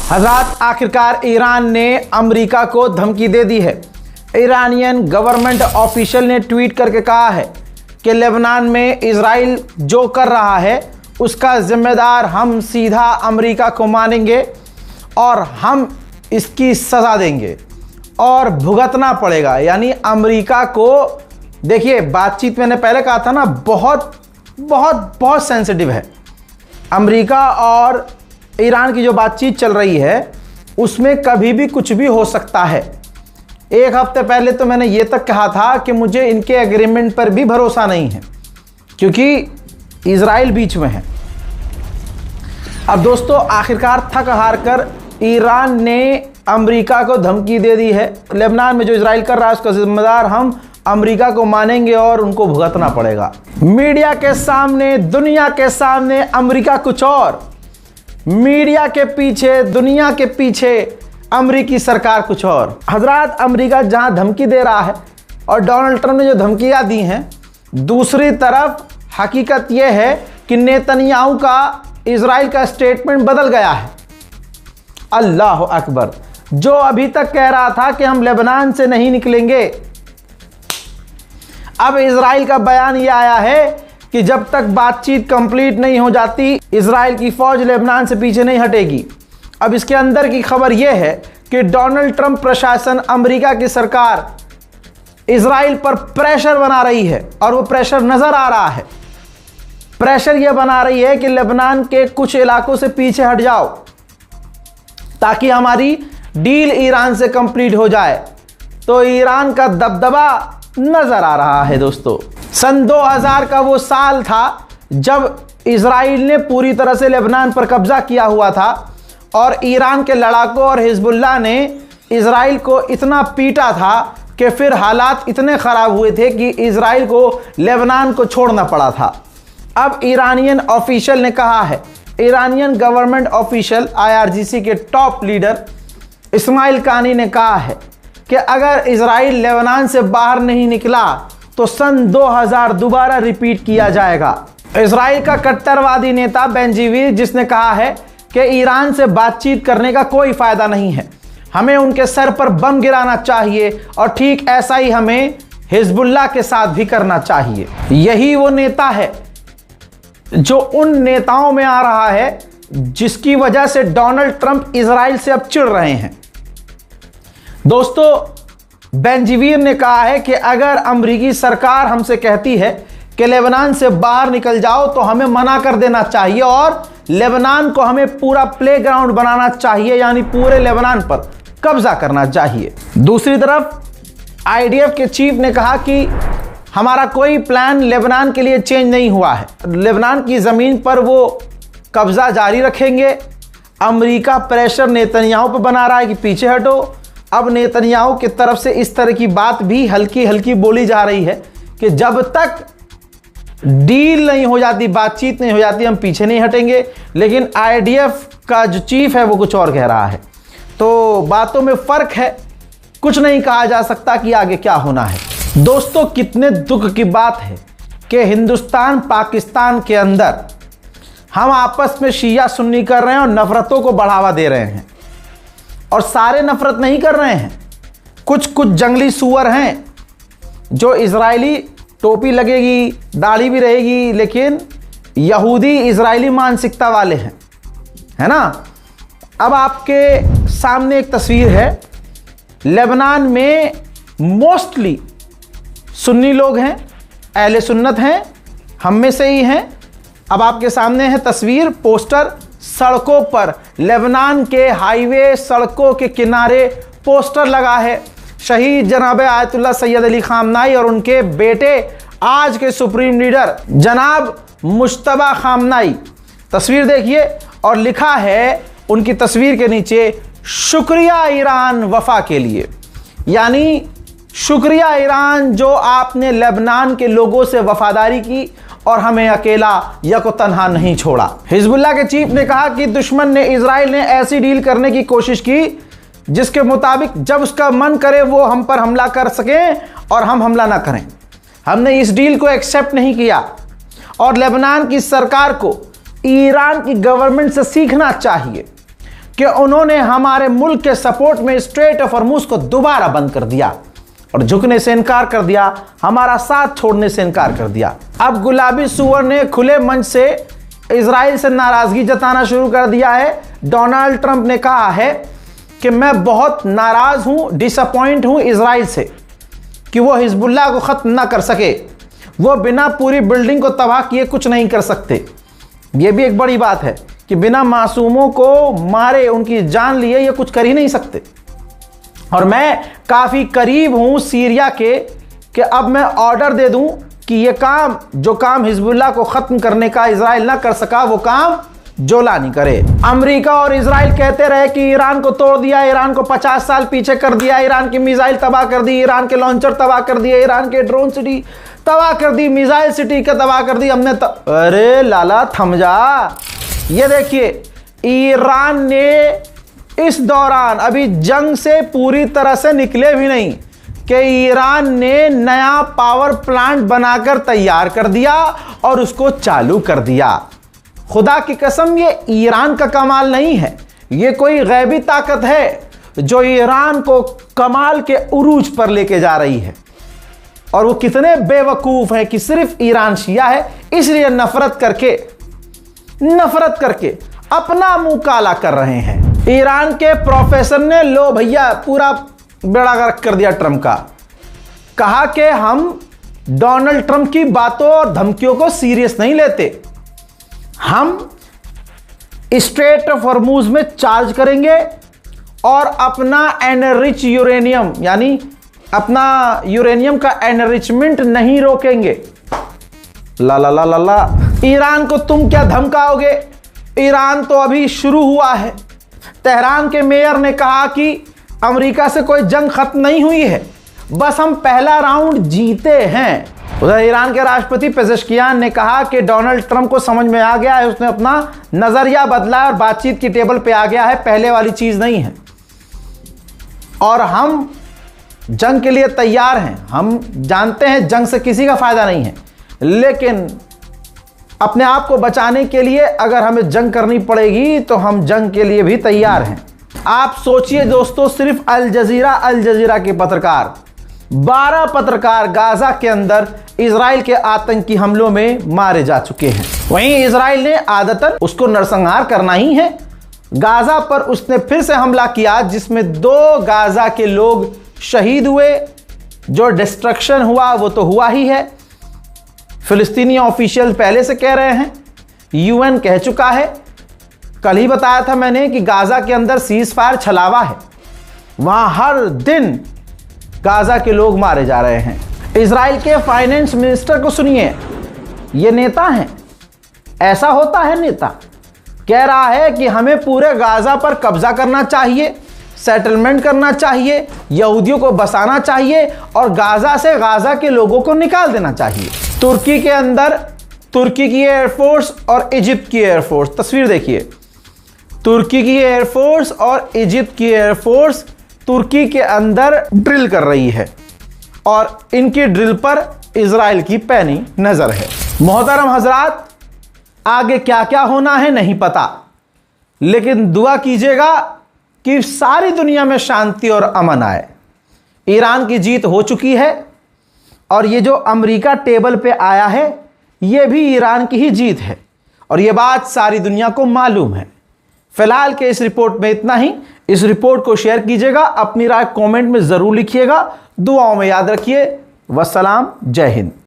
हज़रात, आखिरकार ईरान ने अमेरिका को धमकी दे दी है। ईरानियन गवर्नमेंट ऑफिशियल ने ट्वीट करके कहा है कि लेबनान में इजराइल जो कर रहा है उसका जिम्मेदार हम सीधा अमेरिका को मानेंगे और हम इसकी सज़ा देंगे और भुगतना पड़ेगा। यानी अमेरिका को, देखिए बातचीत मैंने पहले कहा था ना, बहुत बहुत बहुत सेंसिटिव है। अमेरिका और ईरान की जो बातचीत चल रही है उसमें कभी भी कुछ भी हो सकता है। एक हफ्ते पहले तो मैंने ये तक कहा था कि मुझे इनके एग्रीमेंट पर भी भरोसा नहीं है क्योंकि इजराइल बीच में है। अब दोस्तों, आखिरकार थक हार कर ईरान ने अमेरिका को धमकी दे दी है। लेबनान में जो इजराइल कर रहा है उसका जिम्मेदार हम अमेरिका को मानेंगे और उनको भुगतना पड़ेगा। मीडिया के सामने, दुनिया के सामने अमेरिका कुछ और, मीडिया के पीछे, दुनिया के पीछे अमेरिकी सरकार कुछ और। हजरात, अमेरिका जहां धमकी दे रहा है और डोनाल्ड ट्रंप ने जो धमकियां दी हैं, दूसरी तरफ हकीकत यह है कि नेतन्याहू का इजराइल का स्टेटमेंट बदल गया है। अल्लाह अकबर। जो अभी तक कह रहा था कि हम लेबनान से नहीं निकलेंगे, अब इजराइल का बयान यह आया है कि जब तक बातचीत कंप्लीट नहीं हो जाती इजराइल की फौज लेबनान से पीछे नहीं हटेगी। अब इसके अंदर की खबर यह है कि डोनाल्ड ट्रंप प्रशासन, अमेरिका की सरकार इजराइल पर प्रेशर बना रही है और वो प्रेशर नजर आ रहा है। प्रेशर यह बना रही है कि लेबनान के कुछ इलाकों से पीछे हट जाओ ताकि हमारी डील ईरान से कंप्लीट हो जाए। तो ईरान का दबदबा नजर आ रहा है। दोस्तों, सन 2000 का वो साल था जब इजराइल ने पूरी तरह से लेबनान पर कब्जा किया हुआ था और ईरान के लड़ाकों और हिजबुल्लाह ने इजराइल को इतना पीटा था कि फिर हालात इतने ख़राब हुए थे कि इजराइल को लेबनान को छोड़ना पड़ा था। अब ईरानियन ऑफिशियल ने कहा है, ईरानियन गवर्नमेंट ऑफिशियल IRGC के टॉप लीडर इस्माइल कानी ने कहा है कि अगर इजराइल लेबनान से बाहर नहीं निकला तो सन 2000 दोबारा रिपीट किया जाएगा। इजराइल का कट्टरवादी नेता बेंजीवीर, जिसने कहा है कि ईरान से बातचीत करने का कोई फायदा नहीं है, हमें उनके सर पर बम गिराना चाहिए और ठीक ऐसा ही हमें हिजबुल्लाह के साथ भी करना चाहिए। यही वो नेता है जो उन नेताओं में आ रहा है जिसकी वजह से डोनाल्ड ट्रंप इजराइल से अब चिढ़ रहे हैं। दोस्तों, बेंजीवीर ने कहा है कि अगर अमेरिकी सरकार हमसे कहती है कि लेबनान से बाहर निकल जाओ तो हमें मना कर देना चाहिए और लेबनान को हमें पूरा प्लेग्राउंड बनाना चाहिए, यानी पूरे लेबनान पर कब्जा करना चाहिए। दूसरी तरफ IDF के चीफ ने कहा कि हमारा कोई प्लान लेबनान के लिए चेंज नहीं हुआ है, लेबनान की ज़मीन पर वो कब्जा जारी रखेंगे। अमेरिका प्रेशर नेतन्याहू पर बना रहा है कि पीछे हटो। अब नेतन्याहू की तरफ से इस तरह की बात भी हल्की हल्की बोली जा रही है कि जब तक डील नहीं हो जाती, बातचीत नहीं हो जाती, हम पीछे नहीं हटेंगे। लेकिन IDF का जो चीफ है वो कुछ और कह रहा है। तो बातों में फ़र्क है, कुछ नहीं कहा जा सकता कि आगे क्या होना है। दोस्तों, कितने दुख की बात है कि हिंदुस्तान पाकिस्तान के अंदर हम आपस में शिया सुन्नी कर रहे हैं और नफरतों को बढ़ावा दे रहे हैं। और सारे नफरत नहीं कर रहे हैं, कुछ कुछ जंगली सुअर हैं जो इजरायली टोपी लगेगी, दाढ़ी भी रहेगी, लेकिन यहूदी इजरायली मानसिकता वाले हैं, है ना। अब आपके सामने एक तस्वीर है। लेबनान में मोस्टली सुन्नी लोग हैं, अहले सुन्नत हैं, हम में से ही हैं। अब आपके सामने है तस्वीर, पोस्टर सड़कों पर, लेबनान के हाईवे सड़कों के किनारे पोस्टर लगा है। शहीद जनाब आयतुल्लाह सैयद अली खामनाई और उनके बेटे आज के सुप्रीम लीडर जनाब मुश्तबा खामनाई। तस्वीर देखिए और लिखा है उनकी तस्वीर के नीचे, शुक्रिया ईरान वफा के लिए, यानी शुक्रिया ईरान जो आपने लेबनान के लोगों से वफादारी की और हमें अकेला यको तन्हा नहीं छोड़ा। हिजबुल्लाह के चीफ ने कहा कि दुश्मन ने, इजराइल ने ऐसी डील करने की कोशिश की जिसके मुताबिक जब उसका मन करे वो हम पर हमला कर सके और हम हमला ना करें। हमने इस डील को एक्सेप्ट नहीं किया और लेबनान की सरकार को ईरान की गवर्नमेंट से सीखना चाहिए। कि उन्होंने हमारे मुल्क के सपोर्ट में स्ट्रेट ऑफ हॉर्मुज को दोबारा बंद कर दिया और झुकने से इनकार कर दिया, हमारा साथ छोड़ने से इनकार कर दिया। अब गुलाबी सुअर ने खुले मंच से इजराइल से नाराजगी जताना शुरू कर दिया है। डोनाल्ड ट्रंप ने कहा है कि मैं बहुत नाराज हूं, डिसअपॉइंट हूं इजराइल से कि वो हिजबुल्लाह को खत्म ना कर सके, वो बिना पूरी बिल्डिंग को तबाह किए कुछ नहीं कर सकते। ये भी एक बड़ी बात है कि बिना मासूमों को मारे, उनकी जान लिए ये कुछ कर ही नहीं सकते। और मैं काफ़ी करीब हूँ सीरिया के कि अब मैं ऑर्डर दे दूँ कि ये काम, जो काम हिजबुल्लाह को ख़त्म करने का इजराइल ना कर सका, वो काम जोलानी करे। अमेरिका और इजराइल कहते रहे कि ईरान को तोड़ दिया, ईरान को 50 साल पीछे कर दिया, ईरान की मिसाइल तबाह कर दी, ईरान के लॉन्चर तबाह कर दिए, ईरान के ड्रोन सिटी तबाह कर दी, मिसाइल सिटी के तबाह कर दी हमने। अरे लाला थम जा। ये देखिए, ईरान ने इस दौरान अभी जंग से पूरी तरह से निकले भी नहीं कि ईरान ने नया पावर प्लांट बनाकर तैयार कर दिया और उसको चालू कर दिया। खुदा की कसम, ये ईरान का कमाल नहीं है, ये कोई गैबी ताकत है जो ईरान को कमाल के उरूज पर लेके जा रही है। और वो कितने बेवकूफ हैं कि सिर्फ ईरान शिया है इसलिए नफरत करके अपना मुंह काला कर रहे हैं। ईरान के प्रोफेसर ने लो भैया पूरा बेड़ा गर्क कर दिया ट्रंप का। कहा कि हम डोनाल्ड ट्रंप की बातों और धमकियों को सीरियस नहीं लेते, हम स्ट्रेट ऑफ हॉर्मुज में चार्ज करेंगे और अपना एनरिच यूरेनियम, यानी अपना यूरेनियम का एनरिचमेंट नहीं रोकेंगे। ला ला ला ला ला। ईरान को तुम क्या धमकाओगे? ईरान तो अभी शुरू हुआ है। तेहरान के मेयर ने कहा कि अमेरिका से कोई जंग खत्म नहीं हुई है, बस हम पहला राउंड जीते हैं। उधर ईरान के राष्ट्रपति पेजेश्कियान ने कहा कि डोनाल्ड ट्रंप को समझ में आ गया है, उसने अपना नजरिया बदला और बातचीत की टेबल पे आ गया है, पहले वाली चीज नहीं है और हम जंग के लिए तैयार हैं। हम जानते हैं जंग से किसी का फायदा नहीं है, लेकिन अपने आप को बचाने के लिए अगर हमें जंग करनी पड़ेगी तो हम जंग के लिए भी तैयार हैं। आप सोचिए दोस्तों, सिर्फ अल जजीरा के पत्रकार, 12 पत्रकार गाजा के अंदर इजराइल के आतंकी हमलों में मारे जा चुके हैं। वहीं इजराइल ने आदतन उसको नरसंहार करना ही है। गाजा पर उसने फिर से हमला किया जिसमें 2 गाजा के लोग शहीद हुए। जो डिस्ट्रक्शन हुआ वो तो हुआ ही है। फिलिस्तीनी ऑफिशियल पहले से कह रहे हैं, यूएन कह चुका है। कल ही बताया था मैंने कि गाजा के अंदर सीज फायर छलावा है, वहां हर दिन गाजा के लोग मारे जा रहे हैं। इजराइल के फाइनेंस मिनिस्टर को सुनिए, ये नेता हैं, ऐसा होता है नेता। कह रहा है कि हमें पूरे गाजा पर कब्जा करना चाहिए, सेटलमेंट करना चाहिए, यहूदियों को बसाना चाहिए और गाजा से गाजा के लोगों को निकाल देना चाहिए। तुर्की के अंदर तुर्की की एयरफोर्स और इजिप्ट की एयरफोर्स, तस्वीर देखिए, तुर्की की एयरफोर्स और इजिप्ट की एयरफोर्स तुर्की के अंदर ड्रिल कर रही है और इनकी ड्रिल पर इजराइल की पैनी नजर है। मोहतरम हजरात, आगे क्या क्या होना है नहीं पता, लेकिन दुआ कीजिएगा कि सारी दुनिया में शांति और अमन आए। ईरान की जीत हो चुकी है और ये जो अमेरिका टेबल पे आया है ये भी ईरान की ही जीत है और ये बात सारी दुनिया को मालूम है। फिलहाल के इस रिपोर्ट में इतना ही। इस रिपोर्ट को शेयर कीजिएगा, अपनी राय कमेंट में ज़रूर लिखिएगा, दुआओं में याद रखिए। वस्सलाम, जय हिंद।